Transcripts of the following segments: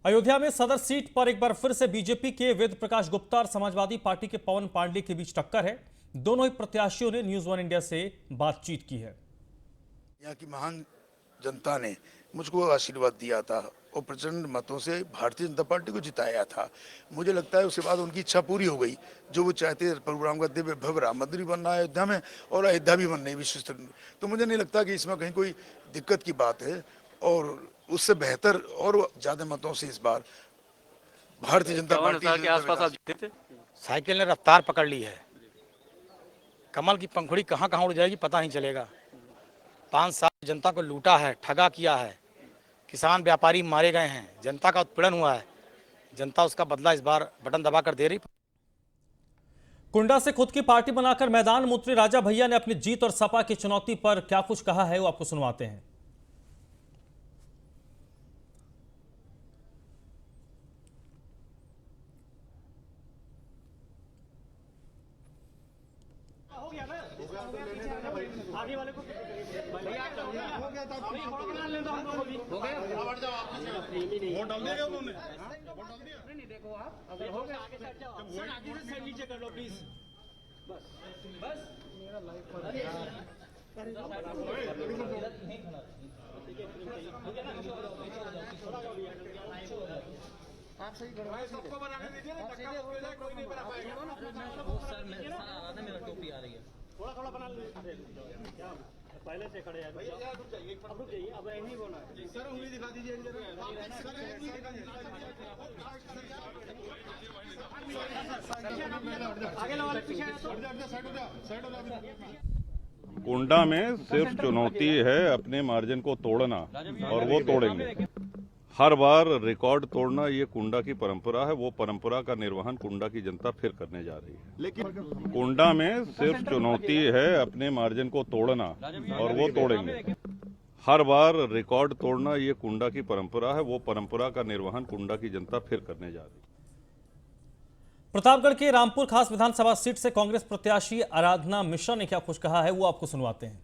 अयोध्या में सदर सीट पर एक बार फिर से बीजेपी के वेद प्रकाश गुप्ता और समाजवादी पार्टी के पवन पांडे के बीच टक्कर है। दोनों ही प्रत्याशियों ने न्यूज वन इंडिया से बातचीत की है। यहाँ की महान जनता ने मुझको आशीर्वाद दिया था और प्रचंड मतों से भारतीय जनता पार्टी को जिताया था। मुझे लगता है उसके बाद उनकी इच्छा पूरी हो गई। जो वो चाहते थे, प्रोग्राम का दिव्य भव्य राम मंदिर भी बनना है अयोध्या में और अयोध्या भी बनना है विश्व। तो मुझे नहीं लगता कि इसमें कहीं कोई दिक्कत की बात है और उससे बेहतर और ज्यादा मतों से इस बार भारतीय जनता पार्टी के आसपास आप जीते थे। साइकिल ने रफ्तार पकड़ ली है। कमल की पंखुड़ी कहाँ कहाँ उड़ जाएगी पता नहीं चलेगा। 5 साल जनता को लूटा है, ठगा किया है, किसान व्यापारी मारे गए हैं, जनता का उत्पीड़न हुआ है। जनता उसका बदला इस बार बटन दबा कर दे रही। कुंडा से खुद की पार्टी बनाकर मैदान में उतरे राजा भैया ने अपनी जीत और सपा की चुनौती पर क्या कुछ कहा है वो आपको सुनवाते हैं। आगे वाले को भैया हो गया था वोट डाल दिया उन्होंने नहीं देखो आप अगर हो गया आगे साइड जाओ सर आगे से साइड नीचे कर लो प्लीज बस बस मेरा लाइफ पर आप सही करवाए सबको बनाने दीजिए ना धक्का हो जाए कोई नहीं बना पाएगा सर मेरा टोपी आ रही है थोड़ा थोड़ा बना लीजिए क्या पहले से खड़े हैं भैया रुक जाइए अब रुक जाइए अब यही बोलना है सर उंगली दिखा दीजिए आगे वाले पीछे साइड हो जा। कुंडा में सिर्फ चुनौती है अपने मार्जिन को तोड़ना और वो तोड़ेंगे। हर बार रिकॉर्ड तोड़ना ये कुंडा की परंपरा है। वो परंपरा का निर्वहन कुंडा की जनता फिर करने जा रही है। लेकिन कुंडा में सिर्फ चुनौती है अपने मार्जिन को तोड़ना और वो तोड़ेंगे। हर बार रिकॉर्ड तोड़ना ये कुंडा की परंपरा है। वो परंपरा का निर्वहन कुंडा की जनता फिर करने जा रही है। प्रतापगढ़ के रामपुर खास विधानसभा सीट से कांग्रेस प्रत्याशी आराधना मिश्रा ने क्या कुछ कहा है वो आपको सुनवाते हैं।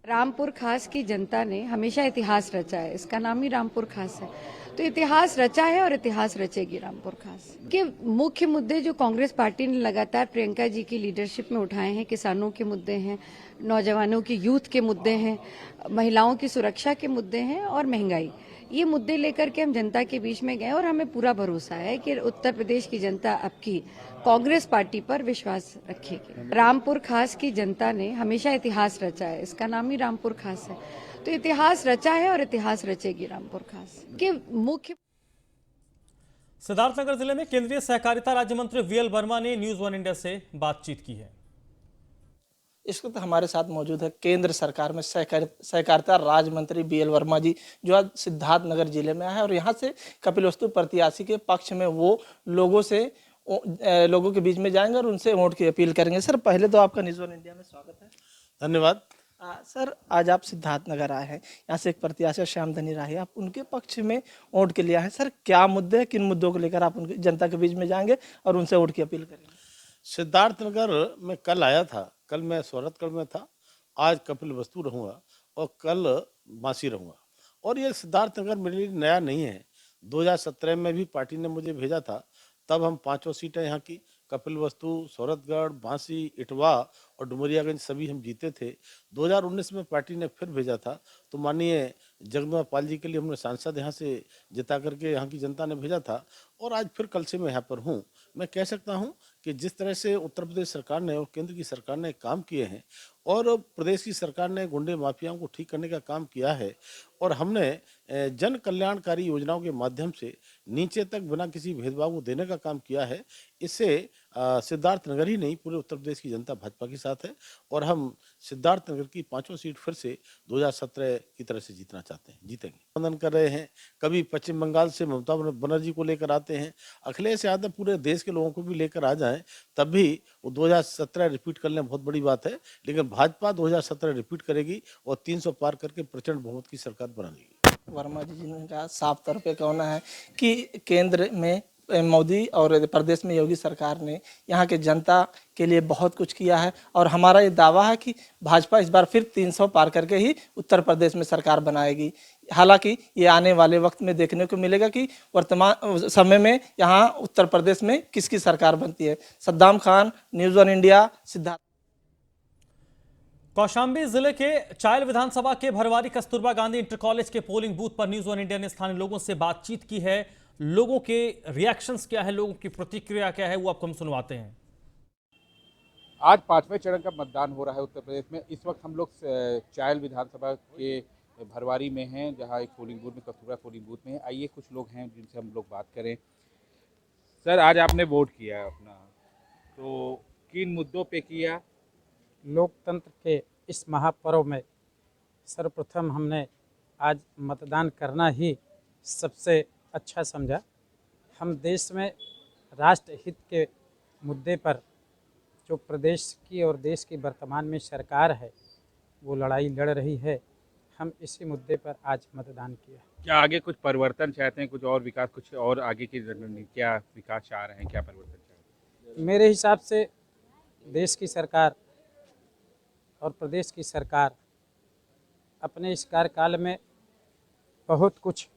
रामपुर खास की जनता ने हमेशा इतिहास रचा है, इसका नाम ही रामपुर खास है। तो इतिहास रचा है और इतिहास रचेगी रामपुर खास के मुख्य मुद्दे जो कांग्रेस पार्टी ने लगातार प्रियंका जी की लीडरशिप में उठाए हैं, किसानों के मुद्दे हैं, नौजवानों के यूथ के मुद्दे हैं, महिलाओं की सुरक्षा के मुद्दे हैं और महंगाई। ये मुद्दे लेकर के हम जनता के बीच में गए और हमें पूरा भरोसा है कि उत्तर प्रदेश की जनता अब की कांग्रेस पार्टी पर विश्वास रखेगी। रामपुर खास की जनता ने हमेशा इतिहास रचा है, इसका नाम ही रामपुर खास है। तो इतिहास रचा है और इतिहास रचेगी रामपुर खास के मुख्य। सिद्धार्थनगर जिले में केंद्रीय सहकारिता राज्य मंत्री वीएल वर्मा ने न्यूज वन इंडिया से बातचीत की है। इस वक्त हमारे साथ मौजूद है केंद्र सरकार में सहकारिता राज्य मंत्री वीएल वर्मा जी, जो आज सिद्धार्थनगर जिले में आए हैं और यहाँ से कपिलवस्तु प्रत्याशी के पक्ष में वो लोगों के बीच में जाएंगे और उनसे वोट की अपील करेंगे। सर, पहले तो आपका न्यूज़ वन इंडिया में स्वागत है। धन्यवाद। सर, आज आप सिद्धार्थनगर आए हैं, यहाँ से एक प्रत्याशी श्याम धनी राही, आप उनके पक्ष में वोट के लिए आए हैं। सर, क्या मुद्दे, किन मुद्दों को लेकर आप उनकी जनता के बीच में जाएंगे और उनसे वोट की अपील करेंगे? सिद्धार्थनगर में कल आया था, कल मैं सोरठगढ़ में था, आज कपिलवस्तु रहूँगा और कल बांसी रहूँगा। और ये सिद्धार्थनगर मेरे लिए नया नहीं है। 2017 में भी पार्टी ने मुझे भेजा था, तब हम 5 सीटें यहाँ की कपिलवस्तु, सोरठगढ़, बांसी, इटवा और डुमरियागंज सभी हम जीते थे। 2019 में पार्टी ने फिर भेजा था, तो माननीय जगदम्बा पाल जी के लिए हमने सांसद यहाँ से जिता करके यहाँ की जनता ने भेजा था और आज फिर कल से मैं यहाँ पर हूँ। मैं कह सकता हूँ कि जिस तरह से उत्तर प्रदेश सरकार ने और केंद्र की सरकार ने काम किए हैं और प्रदेश की सरकार ने गुंडे माफियाओं को ठीक करने का काम किया है और हमने जन कल्याणकारी योजनाओं के माध्यम से नीचे तक बिना किसी भेदभाव को देने का काम किया है, इससे सिद्धार्थनगर ही नहीं पूरे उत्तर प्रदेश की जनता भाजपा के साथ है और हम सिद्धार्थनगर की 5 सीट फिर से 2017 की तरह से जीतना चाहते हैं, जीतेंगे। आंदोलन कर रहे हैं, कभी पश्चिम बंगाल से ममता बनर्जी को लेकर आते हैं, अखिलेश यादव पूरे देश के लोगों को भी लेकर आ जाएं, तब भी वो 2017 रिपीट कर लें, बहुत बड़ी बात है। लेकिन भाजपा 2017 रिपीट करेगी और 300 पार करके प्रचंड बहुमत की सरकार बना लेगी। वर्मा जी ने कहा, साफ तौर पे कहना है कि केंद्र में मोदी और प्रदेश में योगी सरकार ने यहाँ के जनता के लिए बहुत कुछ किया है और हमारा ये दावा है कि भाजपा इस बार फिर 300 पार करके ही उत्तर प्रदेश में सरकार बनाएगी। हालांकि ये आने वाले वक्त में देखने को मिलेगा कि वर्तमान समय में यहाँ उत्तर प्रदेश में किसकी सरकार बनती है। Saddam Khan, news one India, Siddharth. Kaushambi जिले के चायल विधानसभा के भरवारी कस्तूरबा गांधी इंटर कॉलेज के पोलिंग बूथ पर न्यूज़ वन इंडिया ने स्थानीय लोगों से बातचीत की है। लोगों के रिएक्शंस क्या है, लोगों की प्रतिक्रिया क्या है, वो आपको हम सुनवाते हैं। आज 5वें चरण का मतदान हो रहा है उत्तर प्रदेश में। इस वक्त हम लोग चायल विधानसभा के भरवारी में हैं, जहां एक पोलिंग बूथ में, कस्तूरबा पोलिंग बूथ में है। आइए कुछ लोग हैं जिनसे हम लोग बात करें। सर, आज आपने वोट किया है अपना, तो किन मुद्दों पे किया? लोकतंत्र के इस महापर्व में सर्वप्रथम हमने आज मतदान करना ही सबसे अच्छा समझा। हम देश में राष्ट्र हित के मुद्दे पर जो प्रदेश की और देश की वर्तमान में सरकार है वो लड़ाई लड़ रही है, हम इसी मुद्दे पर आज मतदान किया। क्या आगे कुछ परिवर्तन चाहते हैं, कुछ और विकास, कुछ और आगे की क्या विकास चाह रहे हैं, क्या परिवर्तन चाहते हैं? मेरे हिसाब से देश की सरकार और प्रदेश की सरकार अपने इस कार्यकाल में बहुत कुछ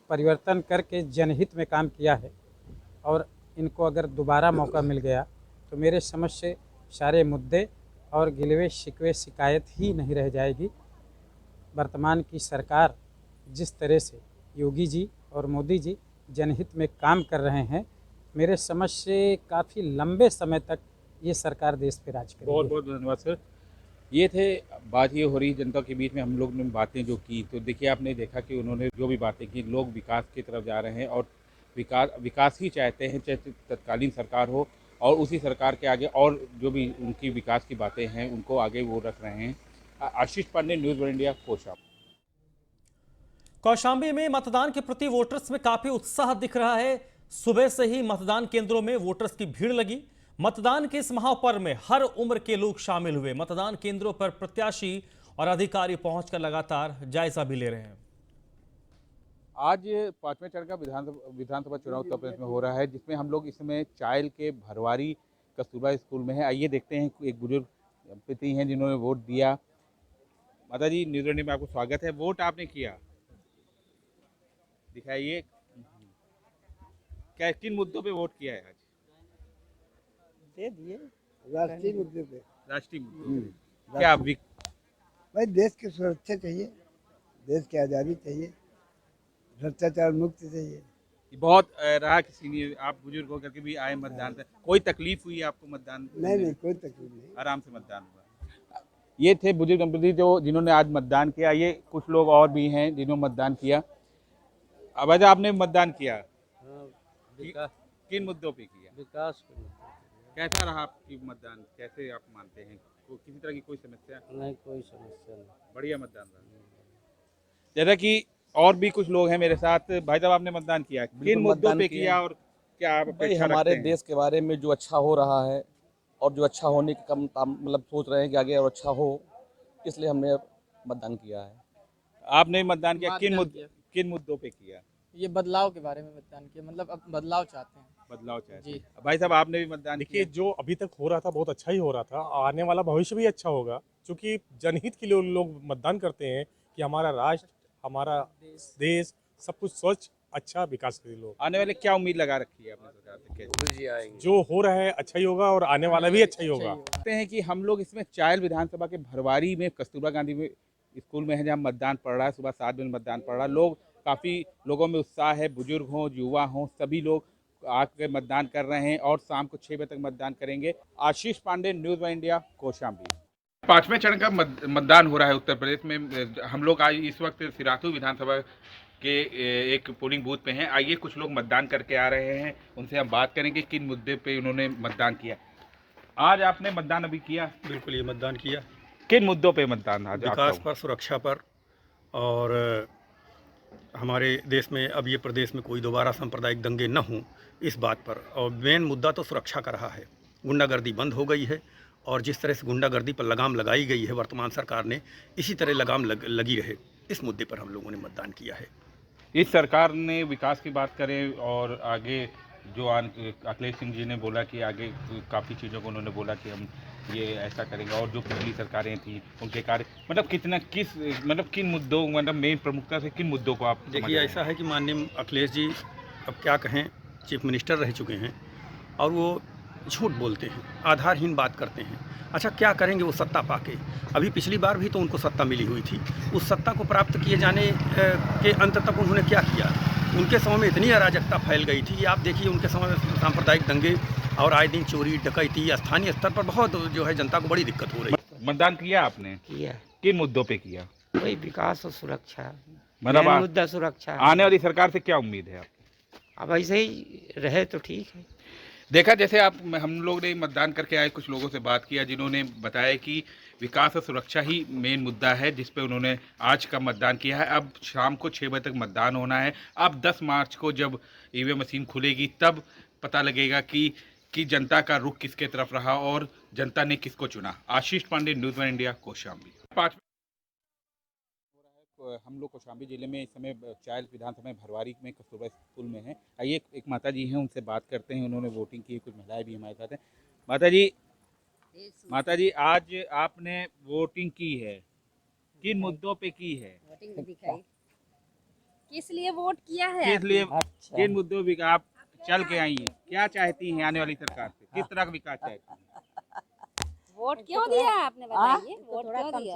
परिवर्तन करके जनहित में काम किया है और इनको अगर दोबारा मौका मिल गया तो मेरे समझ से सारे मुद्दे और गिलवे शिकवे शिकायत ही नहीं रह जाएगी। वर्तमान की सरकार जिस तरह से योगी जी और मोदी जी जनहित में काम कर रहे हैं, मेरे समझ से काफ़ी लंबे समय तक ये सरकार देश पे राज करेगी। बहुत बहुत धन्यवाद सर। ये थे बात ये हो रही जनता के बीच में हम लोग ने बातें जो की, तो देखिए आपने देखा कि उन्होंने जो भी बातें की, लोग विकास की तरफ जा रहे हैं और विकास ही चाहते हैं, चाहे तत्कालीन सरकार हो, और उसी सरकार के आगे और जो भी उनकी विकास की बातें हैं उनको आगे वो रख रहे हैं। Ashish Pandey, news one India, Kaushambi. Kaushambi में मतदान के प्रति वोटर्स में काफी उत्साह दिख रहा है। सुबह से ही मतदान केंद्रों में वोटर्स की भीड़ लगी। मतदान के इस महापर्व में हर उम्र के लोग शामिल हुए। मतदान केंद्रों पर प्रत्याशी और अधिकारी पहुंचकर लगातार जायजा भी ले रहे हैं। आज 5वें चरण का विधानसभा चुनाव उत्तर प्रदेश में हो रहा है, जिसमें हम लोग इस समय चायल के भरवारी कस्तूरबा स्कूल में है। आइए देखते हैं, एक बुजुर्ग पति हैं जिन्होंने वोट दिया। माता जी, न्यूज़ वन में आपको स्वागत है। वोट आपने किया, दिखाइए क्या, किन मुद्दों पे वोट किया है आज? दे दिए राष्ट्रीय मुद्दे पे। राष्ट्रीय मुद्दे क्या? भाई देश की सुरक्षा चाहिए, देश की आज़ादी चाहिए, भ्रष्टाचार मुक्त चाहिए। बहुत रहा किसी ने, आप बुजुर्ग होकर के भी आए मतदान पे, कोई तकलीफ हुई आपको मतदान? नहीं, कोई तकलीफ नहीं, आराम से मतदान हुआ। ये थे बुजुर्ग दंपति जिन्होंने आज मतदान किया। ये कुछ लोग और भी हैं जिन्होंने मतदान किया। अब आज आपने मतदान किया, किन मुद्दों पे किया? विकास कैसा रहा आपकी मतदान, कैसे आप मानते हैं? किसी तरह की कोई समस्या नहीं, कोई समस्या नहीं, बढ़िया मतदान रहा। जैसा कि और भी कुछ लोग हैं मेरे साथ। भाई साहब, आपने मतदान किया, किन मुद्दों पे किया और क्या आप अपेक्षा हमारे रखते हैं? देश के बारे में जो अच्छा हो रहा है और जो अच्छा होने का मतलब सोच रहे हैं कि आगे और अच्छा हो, इसलिए हमने मतदान किया है। आपने मतदान किया, किन मुद्दों पे किया? ये बदलाव के बारे में मतदान किया, मतलब अब बदलाव चाहते हैं। बदलाव चाहते जी। हैं। भाई साहब, आपने भी मतदान देखिए, किया? जो अभी तक हो रहा था बहुत अच्छा ही हो रहा था, आने वाला भविष्य भी अच्छा होगा, क्योंकि जनहित के लिए लोग मतदान करते हैं कि हमारा राष्ट्र, हमारा देश सब कुछ स्वच्छ अच्छा विकास करे। लोग आने वाले क्या उम्मीद लगा रखी है आपने सरकार से? कैसे जो हो रहा है अच्छा ही होगा और आने वाला भी अच्छा ही होगा। कहते हैं कि हम लोग इसमें चायल विधानसभा के भरवारी में कस्तूरबा गांधी में स्कूल में है, जहाँ मतदान पड़ रहा है। सुबह 7 बजे मतदान पड़ रहा है। काफ़ी लोगों में उत्साह है, बुजुर्ग हों, युवा हों, सभी लोग आके मतदान कर रहे हैं और शाम को 6 बजे तक मतदान करेंगे। Ashish Pandey, news one India, Kaushambi. 5वें चरण का मतदान हो रहा है उत्तर प्रदेश में। हम लोग आज इस वक्त सिराथू विधानसभा के एक पोलिंग बूथ पे हैं। आइए कुछ लोग मतदान करके आ रहे हैं, उनसे हम बात करेंगे किन मुद्दे पे उन्होंने मतदान किया। आज आपने मतदान अभी किया? बिल्कुल, ये मतदान किया। किन मुद्दों पे मतदान? आज विकास पर, सुरक्षा पर, और हमारे देश में अब ये प्रदेश में कोई दोबारा सांप्रदायिक दंगे न हों, इस बात पर। और मेन मुद्दा तो सुरक्षा का रहा है। गुंडागर्दी बंद हो गई है और जिस तरह से गुंडागर्दी पर लगाम लगाई गई है वर्तमान सरकार ने, इसी तरह लगाम लगी रहे, इस मुद्दे पर हम लोगों ने मतदान किया है। इस सरकार ने विकास की बात करें और आगे जो अखिलेश सिंह जी ने बोला कि आगे काफ़ी चीज़ों को उन्होंने बोला कि हम ये ऐसा करेंगे, और जो पिछली सरकारें थी उनके कार्य मतलब किन मुद्दों मतलब मेन प्रमुखता से किन मुद्दों को आप देखिए, ऐसा है कि माननीय अखिलेश जी अब क्या कहें, चीफ मिनिस्टर रह चुके हैं और वो झूठ बोलते हैं, आधारहीन बात करते हैं। अच्छा, क्या करेंगे वो सत्ता पाके? अभी पिछली बार भी तो उनको सत्ता मिली हुई थी। उस सत्ता को प्राप्त किए जाने के अंत तक उन्होंने क्या किया? उनके समय में इतनी अराजकता फैल गई थी। आप देखिए, उनके समय में सांप्रदायिक दंगे और आए दिन चोरी डकैती, स्थानीय स्तर पर बहुत जो है जनता को बड़ी दिक्कत हो रही है। मतदान किया आपने? किया। किन मुद्दों पे किया? वही विकास और सुरक्षा, मतलब मेन मुद्दा सुरक्षा। आने वाली सरकार से क्या उम्मीद है आप? अब ऐसे ही रहे तो ठीक है। देखा, जैसे हम लोग ने मतदान करके आए कुछ लोगों से बात किया जिन्होंने बताया कि विकास और सुरक्षा ही मेन मुद्दा है जिस पे उन्होंने आज का मतदान किया है। अब शाम को 6 बजे तक मतदान होना है। अब 10 मार्च को जब ईवीएम मशीन खुलेगी तब पता लगेगा कि जनता का रुख किसके तरफ रहा और जनता ने किसको चुना। Ashish Pandey, news one India, Kaushambi. हम लोग कौशाम्बी जिले में इस समय चायल विधानसभा में भरवारी में कस्तूरबा स्कूल में हैं। आइए एक माता जी हैं, उनसे बात करते हैं। उन्होंने वोटिंग की, कुछ महिलाएं भी हमारे साथ हैं। माता जी आज आपने वोटिंग की है, किन मुद्दों पे की है? किस लिए वोट किया है? किस लिए? किन मुद्दों पे आप चल के आई हैं? क्या चाहती हैं आने वाली सरकार से? किस तरह का विकास चाहती हैं? वोट क्यों दिया आपने बताइए? वोट क्यों दिया?